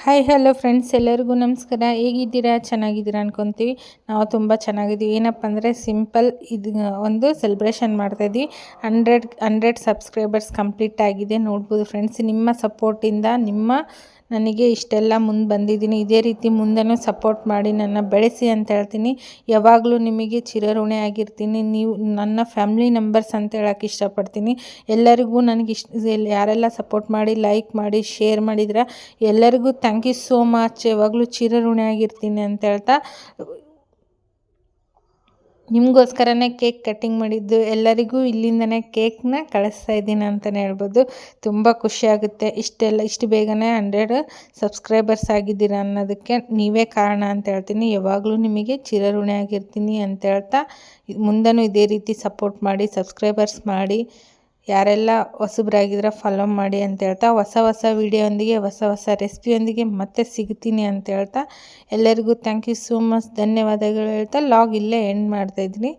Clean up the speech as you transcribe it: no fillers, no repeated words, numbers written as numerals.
Hi hello friends, ಎಲ್ಲರಿಗೂ ನಮಸ್ಕಾರ. ಹೇಗಿದ್ದೀರಾ? ಚೆನ್ನಾಗಿದ್ದೀರಾ ಅನ್ಕೊತೀವಿ. ನಾವು ತುಂಬ ಚೆನ್ನಾಗಿದ್ದೀವಿ. ಏನಪ್ಪ ಅಂದರೆ ಸಿಂಪಲ್ ಇದು ಒಂದು ಸೆಲೆಬ್ರೇಷನ್ ಮಾಡ್ತಾಯಿದ್ವಿ. 100 ಸಬ್ಸ್ಕ್ರೈಬರ್ಸ್ ಕಂಪ್ಲೀಟ್ ಆಗಿದೆ. ನೋಡ್ಬೋದು ಫ್ರೆಂಡ್ಸ್, ನಿಮ್ಮ ಸಪೋರ್ಟಿಂದ ನನಗೆ ಇಷ್ಟೆಲ್ಲ ಮುಂದೆ ಬಂದಿದ್ದೀನಿ. ಇದೇ ರೀತಿ ಮುಂದೆನೂ ಸಪೋರ್ಟ್ ಮಾಡಿ ನನ್ನ ಬೆಳೆಸಿ ಅಂತ ಹೇಳ್ತೀನಿ. ಯಾವಾಗಲೂ ನಿಮಗೆ ಚಿರಋಣಿ ಆಗಿರ್ತೀನಿ. ನೀವು ನನ್ನ ಫ್ಯಾಮಿಲಿ ಮೆಂಬರ್ಸ್ ಅಂತ ಹೇಳೋಕ್ಕೆ ಇಷ್ಟಪಡ್ತೀನಿ. ಎಲ್ಲರಿಗೂ ನನಗೆ ಯಾರೆಲ್ಲ ಸಪೋರ್ಟ್ ಮಾಡಿ, ಲೈಕ್ ಮಾಡಿ, ಶೇರ್ ಮಾಡಿದ್ರೆ ಎಲ್ಲರಿಗೂ ಥ್ಯಾಂಕ್ ಯು ಸೋ ಮಚ್. ಯಾವಾಗಲೂ ಚಿರಋಣಿ ಆಗಿರ್ತೀನಿ ಅಂತ ಹೇಳ್ತಾ, ನಿಮಗೋಸ್ಕರನೇ ಕೇಕ್ ಕಟ್ಟಿಂಗ್ ಮಾಡಿದ್ದು. ಎಲ್ಲರಿಗೂ ಇಲ್ಲಿಂದನೇ ಕೇಕ್ನ ಕಳಿಸ್ತಾ ಇದ್ದೀನಿ ಅಂತಲೇ ಹೇಳ್ಬೋದು. ತುಂಬ ಖುಷಿಯಾಗುತ್ತೆ. ಇಷ್ಟು ಬೇಗನೆ 100 ಸಬ್ಸ್ಕ್ರೈಬರ್ಸ್ ಆಗಿದ್ದೀರಾ ಅನ್ನೋದಕ್ಕೆ ನೀವೇ ಕಾರಣ ಅಂತ ಹೇಳ್ತೀನಿ. ಯಾವಾಗಲೂ ನಿಮಗೆ ಚಿರಋಣಿ ಆಗಿರ್ತೀನಿ ಅಂತ ಹೇಳ್ತಾ, ಮುಂದೆನೂ ಇದೇ ರೀತಿ ಸಪೋರ್ಟ್ ಮಾಡಿ, ಸಬ್ಸ್ಕ್ರೈಬರ್ಸ್ ಮಾಡಿ. ಯಾರೆಲ್ಲ ಹೊಸಬ್ರಾಗಿದ್ರೆ ಫಾಲೋ ಮಾಡಿ ಅಂತ ಹೇಳ್ತಾ, ಹೊಸ ವೀಡಿಯೋಂದಿಗೆ, ಹೊಸ ರೆಸಿಪಿಯೊಂದಿಗೆ ಮತ್ತೆ ಸಿಗ್ತೀನಿ ಅಂತ ಹೇಳ್ತಾ, ಎಲ್ಲರಿಗೂ ಥ್ಯಾಂಕ್ ಯು ಸೋ ಮಚ್, ಧನ್ಯವಾದಗಳು ಹೇಳ್ತಾ ಲಾಗ್ ಇಲ್ಲೇ ಎಂಡ್ ಮಾಡ್ತಾಯಿದ್ದೀನಿ.